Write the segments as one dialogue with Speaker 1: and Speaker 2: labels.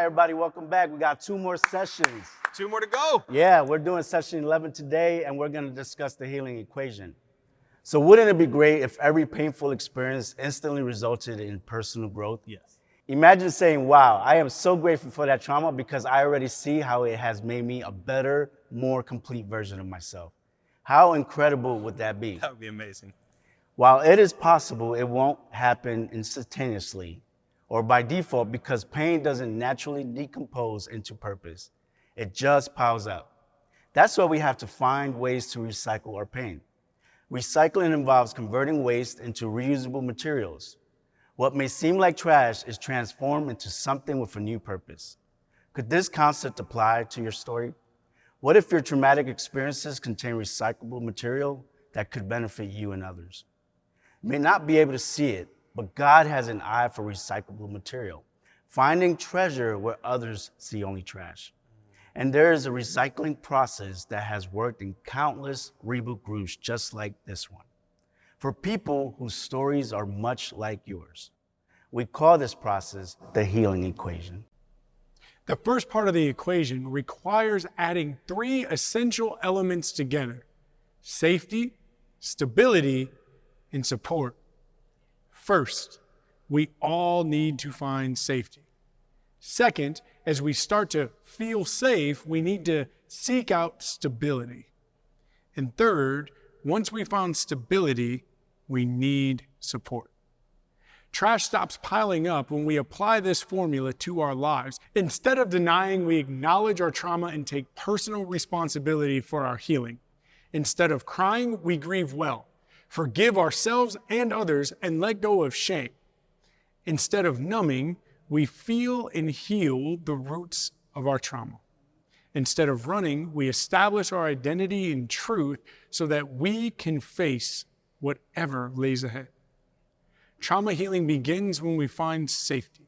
Speaker 1: everybody. Welcome back. We got 2 more sessions.
Speaker 2: 2 more to go.
Speaker 1: Yeah, we're doing session 11 today, and we're going to discuss the healing equation. So wouldn't it be great if every painful experience instantly resulted in personal growth?
Speaker 2: Yes.
Speaker 1: Imagine saying, wow, I am so grateful for that trauma because I already see how it has made me a better, more complete version of myself. How incredible would that be?
Speaker 2: That would be amazing.
Speaker 1: While it is possible, it won't happen instantaneously or by default because pain doesn't naturally decompose into purpose. It just piles up. That's why we have to find ways to recycle our pain. Recycling involves converting waste into reusable materials. What may seem like trash is transformed into something with a new purpose. Could this concept apply to your story? What if your traumatic experiences contain recyclable material that could benefit you and others? You may not be able to see it, but God has an eye for recyclable material, finding treasure where others see only trash. And there is a recycling process that has worked in countless Reboot groups just like this one. For people whose stories are much like yours, we call this process the healing equation.
Speaker 3: The first part of the equation requires adding 3 essential elements together: safety, stability, and support. First, we all need to find safety. Second, as we start to feel safe, we need to seek out stability. And third, once we found stability, we need support. Trash stops piling up when we apply this formula to our lives. Instead of denying, we acknowledge our trauma and take personal responsibility for our healing. Instead of crying, we grieve well, forgive ourselves and others, and let go of shame. Instead of numbing, we feel and heal the roots of our trauma. Instead of running, we establish our identity in truth so that we can face whatever lays ahead. Trauma healing begins when we find safety.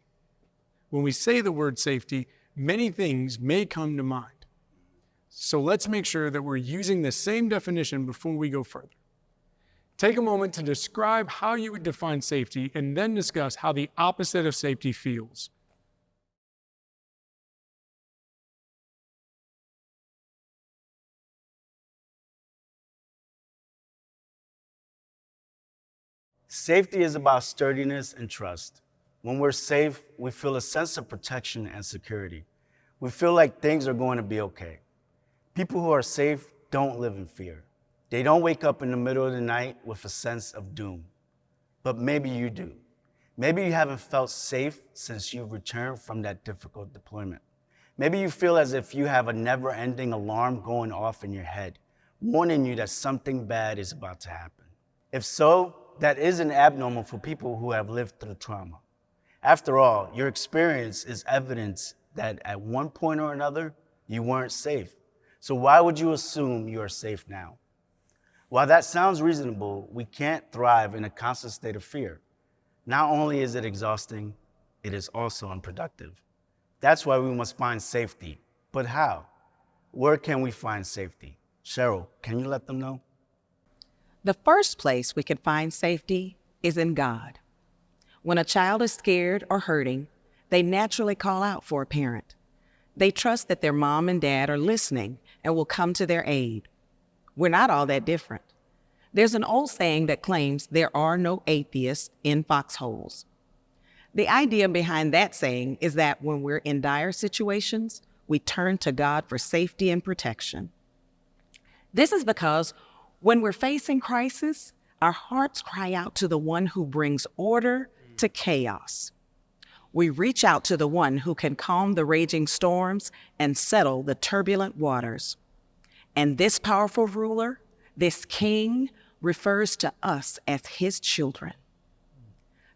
Speaker 3: When we say the word safety, many things may come to mind. So let's make sure that we're using the same definition before we go further. Take a moment to describe how you would define safety and then discuss how the opposite of safety feels.
Speaker 1: Safety is about sturdiness and trust. When we're safe, we feel a sense of protection and security. We feel like things are going to be okay. People who are safe don't live in fear. They don't wake up in the middle of the night with a sense of doom. But maybe you do. Maybe you haven't felt safe since you've returned from that difficult deployment. Maybe you feel as if you have a never-ending alarm going off in your head, warning you that something bad is about to happen. If so, that isn't abnormal for people who have lived through trauma. After all, your experience is evidence that at one point or another, you weren't safe. So why would you assume you are safe now? While that sounds reasonable, we can't thrive in a constant state of fear. Not only is it exhausting, it is also unproductive. That's why we must find safety. But how? Where can we find safety? Cheryl, can you let them know?
Speaker 4: The first place we can find safety is in God. When a child is scared or hurting, they naturally call out for a parent. They trust that their mom and dad are listening and will come to their aid. We're not all that different. There's an old saying that claims there are no atheists in foxholes. The idea behind that saying is that when we're in dire situations, we turn to God for safety and protection. This is because when we're facing crisis, our hearts cry out to the one who brings order to chaos. We reach out to the one who can calm the raging storms and settle the turbulent waters. And this powerful ruler, this king, refers to us as his children.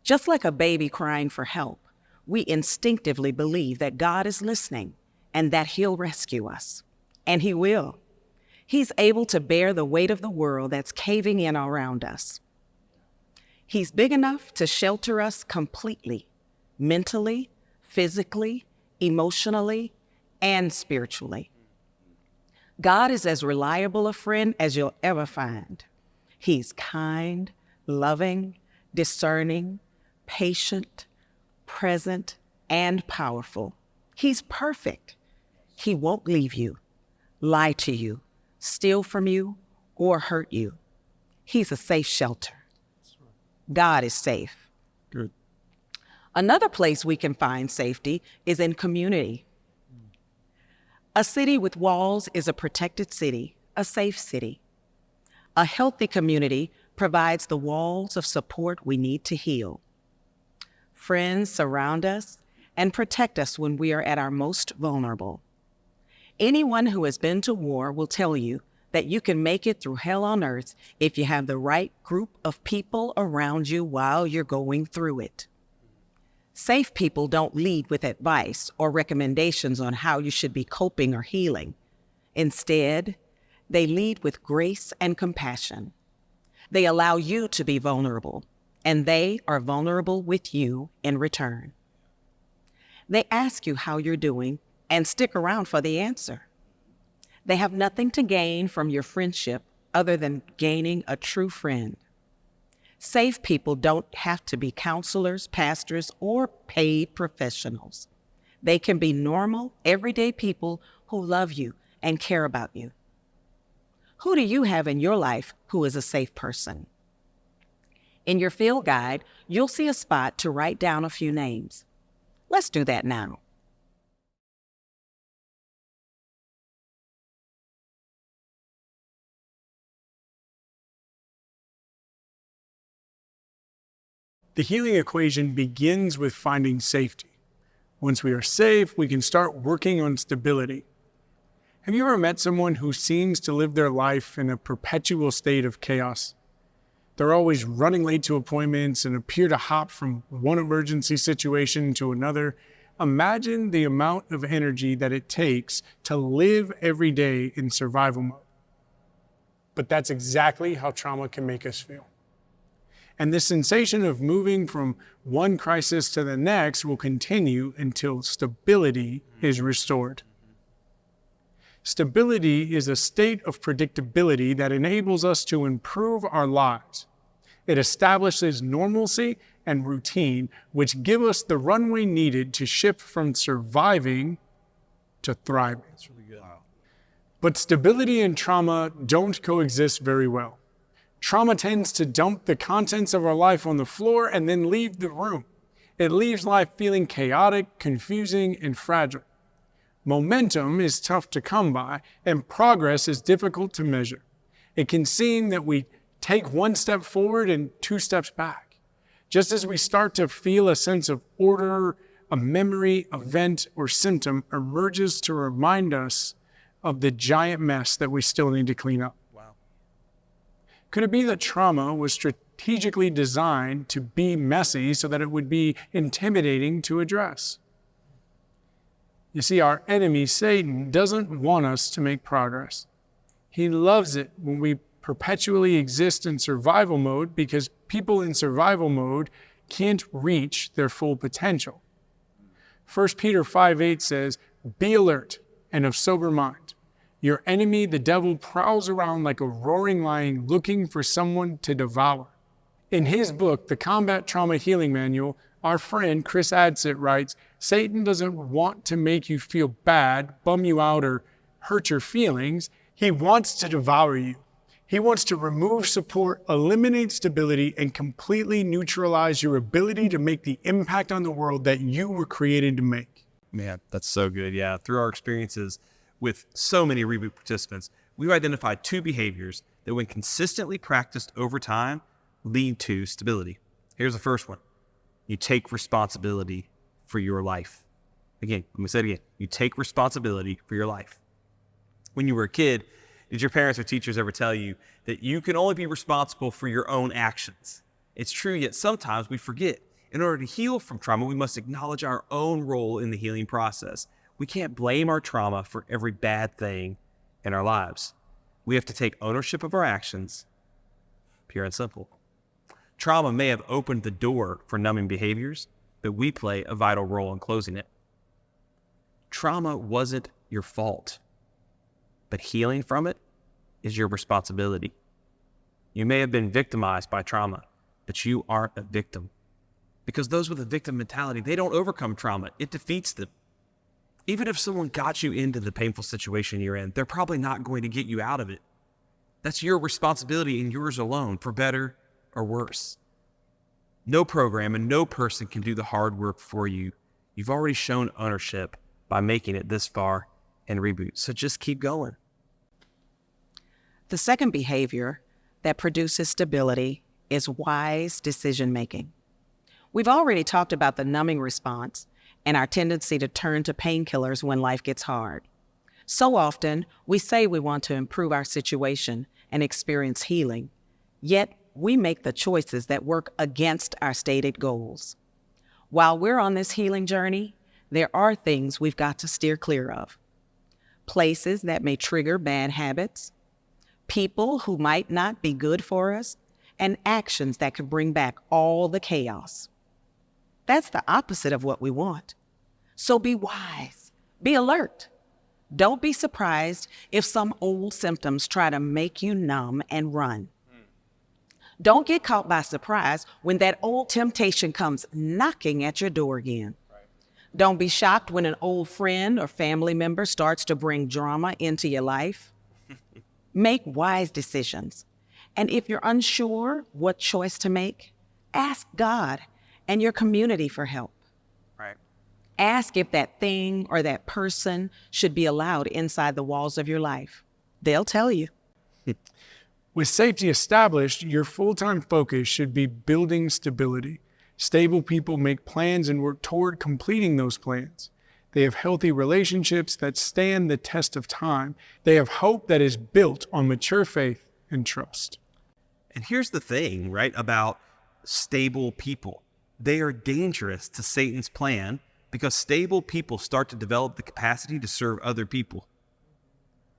Speaker 4: Just like a baby crying for help, we instinctively believe that God is listening and that he'll rescue us. And he will. He's able to bear the weight of the world that's caving in around us. He's big enough to shelter us completely, mentally, physically, emotionally, and spiritually. God is as reliable a friend as you'll ever find. He's kind, loving, discerning, patient, present, and powerful. He's perfect. He won't leave you, lie to you, steal from you, or hurt you. He's a safe shelter. God is safe.
Speaker 3: Good.
Speaker 4: Another place we can find safety is in community. A city with walls is a protected city, a safe city. A healthy community provides the walls of support we need to heal. Friends surround us and protect us when we are at our most vulnerable. Anyone who has been to war will tell you that you can make it through hell on earth if you have the right group of people around you while you're going through it. Safe people don't lead with advice or recommendations on how you should be coping or healing. Instead, they lead with grace and compassion. They allow you to be vulnerable, and they are vulnerable with you in return. They ask you how you're doing and stick around for the answer. They have nothing to gain from your friendship other than gaining a true friend. Safe people don't have to be counselors, pastors, or paid professionals. They can be normal, everyday people who love you and care about you. Who do you have in your life who is a safe person? In your field guide, you'll see a spot to write down a few names. Let's do that now.
Speaker 3: The healing equation begins with finding safety. Once we are safe, we can start working on stability. Have you ever met someone who seems to live their life in a perpetual state of chaos? They're always running late to appointments and appear to hop from one emergency situation to another. Imagine the amount of energy that it takes to live every day in survival mode. But that's exactly how trauma can make us feel. And this sensation of moving from one crisis to the next will continue until stability is restored. Stability is a state of predictability that enables us to improve our lives. It establishes normalcy and routine, which give us the runway needed to shift from surviving to thriving.
Speaker 2: That's really good. Wow.
Speaker 3: But stability and trauma don't coexist very well. Trauma tends to dump the contents of our life on the floor and then leave the room. It leaves life feeling chaotic, confusing, and fragile. Momentum is tough to come by, and progress is difficult to measure. It can seem that we take one step forward and two steps back. Just as we start to feel a sense of order, a memory, event, or symptom emerges to remind us of the giant mess that we still need to clean up. Could it be that trauma was strategically designed to be messy so that it would be intimidating to address? You see, our enemy, Satan, doesn't want us to make progress. He loves it when we perpetually exist in survival mode because people in survival mode can't reach their full potential. 1 Peter 5:8 says, "Be alert and of sober mind. Your enemy, the devil, prowls around like a roaring lion looking for someone to devour." In his book, The Combat Trauma Healing Manual, our friend Chris Adsit writes, Satan doesn't want to make you feel bad, bum you out, or hurt your feelings. He wants to devour you. He wants to remove support, eliminate stability, and completely neutralize your ability to make the impact on the world that you were created to make.
Speaker 2: Man, that's so good. Yeah, through our experiences with so many Reboot participants, we've identified two behaviors that when consistently practiced over time, lead to stability. Here's the first one. You take responsibility for your life. Again, let me say it again. You take responsibility for your life. When you were a kid, did your parents or teachers ever tell you that you can only be responsible for your own actions? It's true, yet sometimes we forget. In order to heal from trauma, we must acknowledge our own role in the healing process. We can't blame our trauma for every bad thing in our lives. We have to take ownership of our actions, pure and simple. Trauma may have opened the door for numbing behaviors, but we play a vital role in closing it. Trauma wasn't your fault, but healing from it is your responsibility. You may have been victimized by trauma, but you aren't a victim. Because those with a victim mentality, they don't overcome trauma, it defeats them. Even if someone got you into the painful situation you're in, they're probably not going to get you out of it. That's your responsibility and yours alone, for better or worse. No program and no person can do the hard work for you. You've already shown ownership by making it this far in Reboot, so just keep going.
Speaker 4: The second behavior that produces stability is wise decision-making. We've already talked about the numbing response and our tendency to turn to painkillers when life gets hard. So often, we say we want to improve our situation and experience healing, yet we make the choices that work against our stated goals. While we're on this healing journey, there are things we've got to steer clear of. Places that may trigger bad habits, people who might not be good for us, and actions that could bring back all the chaos. That's the opposite of what we want. So be wise, be alert. Don't be surprised if some old symptoms try to make you numb and run. Don't get caught by surprise when that old temptation comes knocking at your door again. Don't be shocked when an old friend or family member starts to bring drama into your life. Make wise decisions. And if you're unsure what choice to make, ask God and your community for help.
Speaker 2: Right.
Speaker 4: Ask if that thing or that person should be allowed inside the walls of your life. They'll tell you.
Speaker 3: With safety established, your full-time focus should be building stability. Stable people make plans and work toward completing those plans. They have healthy relationships that stand the test of time. They have hope that is built on mature faith and trust.
Speaker 2: And here's the thing, right, about stable people. They are dangerous to Satan's plan because stable people start to develop the capacity to serve other people,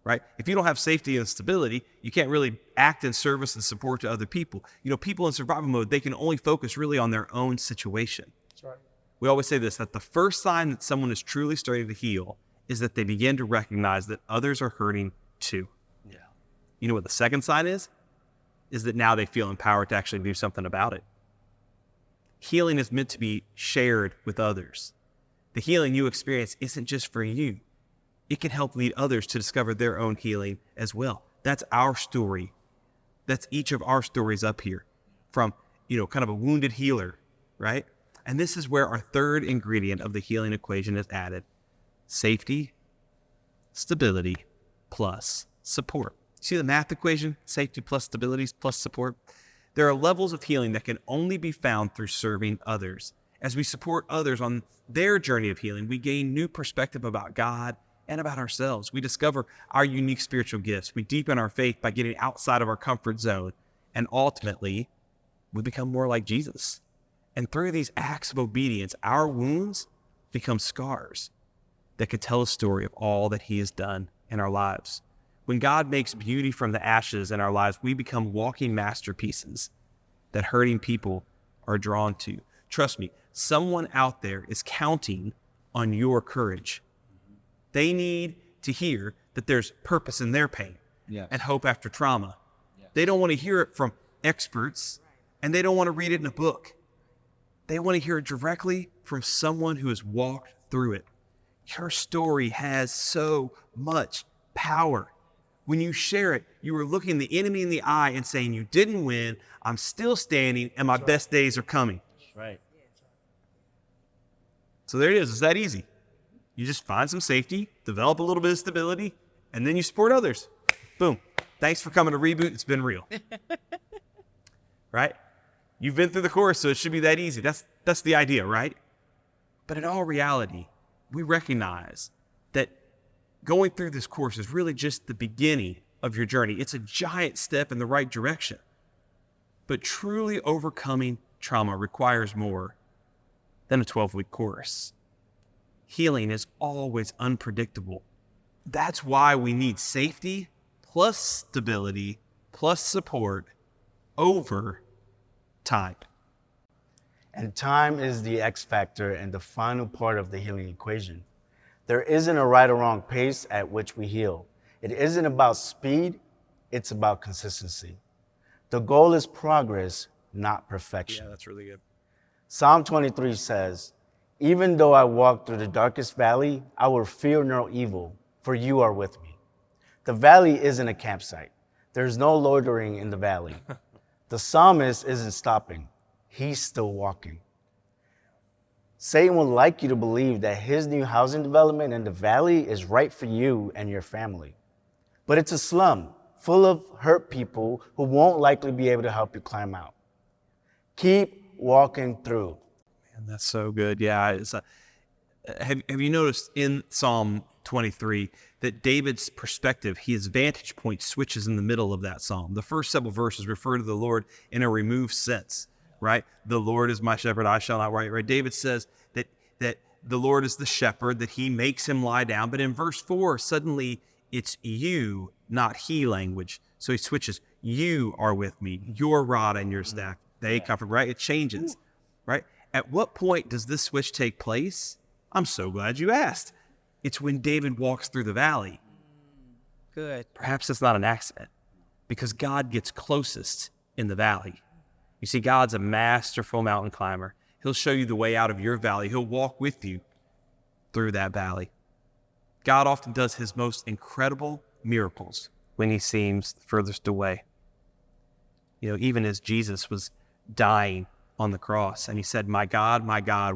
Speaker 2: right? If you don't have safety and stability, you can't really act in service and support to other people. You know, people in survival mode, they can only focus really on their own situation.
Speaker 3: That's right.
Speaker 2: We always say this, that the first sign that someone is truly starting to heal is that they begin to recognize that others are hurting too.
Speaker 1: Yeah.
Speaker 2: You know what the second sign is? Is that now they feel empowered to actually do something about it. Healing is meant to be shared with others. The healing you experience isn't just for you. It can help lead others to discover their own healing as well. That's our story. That's each of our stories up here from, kind of a wounded healer, right? And this is where our third ingredient of the healing equation is added. Safety, stability, plus support. See the math equation? Safety plus stability plus support. There are levels of healing that can only be found through serving others. As we support others on their journey of healing, we gain new perspective about God and about ourselves. We discover our unique spiritual gifts. We deepen our faith by getting outside of our comfort zone. And ultimately, we become more like Jesus. And through these acts of obedience, our wounds become scars that could tell a story of all that he has done in our lives. When God makes beauty from the ashes in our lives, we become walking masterpieces that hurting people are drawn to. Trust me, someone out there is counting on your courage. They need to hear that there's purpose in their pain and hope after trauma. They don't want to hear it from experts, and they don't want to read it in a book. They want to hear it directly from someone who has walked through it. Your story has so much power. When you share it, you are looking the enemy in the eye and saying, you didn't win, I'm still standing, and my best days are coming.
Speaker 1: That's right.
Speaker 2: So there it is. It's that easy. You just find some safety, develop a little bit of stability, and then you support others. Boom. Thanks for coming to Reboot. It's been real. Right? You've been through the course, so it should be that easy. That's the idea, right? But in all reality, we recognize that going through this course is really just the beginning of your journey. It's a giant step in the right direction. But truly overcoming trauma requires more than a 12-week course. Healing is always unpredictable. That's why we need safety plus stability plus support over time.
Speaker 1: And time is the X factor and the final part of the healing equation. There isn't a right or wrong pace at which we heal. It isn't about speed, it's about consistency. The goal is progress, not perfection.
Speaker 2: Yeah, that's really good.
Speaker 1: Psalm 23 says, Even though I walk through the darkest valley, I will fear no evil, for you are with me. The valley isn't a campsite. There's no loitering in the valley. The psalmist isn't stopping. He's still walking. Satan would like you to believe that his new housing development in the valley is right for you and your family. But it's a slum full of hurt people who won't likely be able to help you climb out. Keep walking through.
Speaker 2: And that's so good. Yeah. Have you noticed in Psalm 23 that David's perspective, his vantage point switches in the middle of that psalm? The first several verses refer to the Lord in a removed sense, right? The Lord is my shepherd, I shall not want, right? David says that the Lord is the shepherd, that he makes him lie down. But in verse 4, suddenly it's you, not he language. So he switches. You are with me, your rod and your staff, they comfort, right? It changes, right? At what point does this switch take place? I'm so glad you asked. It's when David walks through the valley.
Speaker 4: Good.
Speaker 2: Perhaps it's not an accident, because God gets closest in the valley. You see, God's a masterful mountain climber. He'll show you the way out of your valley. He'll walk with you through that valley. God often does his most incredible miracles when he seems furthest away. You know, even as Jesus was dying on the cross and he said, my God,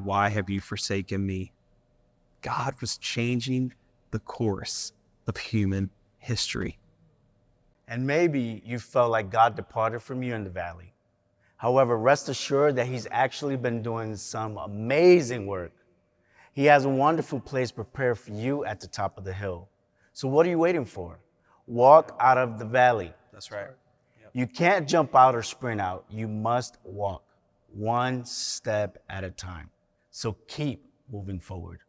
Speaker 2: why have you forsaken me? God was changing the course of human history.
Speaker 1: And maybe you felt like God departed from you in the valley. However, rest assured that he's actually been doing some amazing work. He has a wonderful place prepared for you at the top of the hill. So what are you waiting for? Walk out of the valley.
Speaker 2: That's right.
Speaker 1: You can't jump out or sprint out. You must walk one step at a time. So keep moving forward.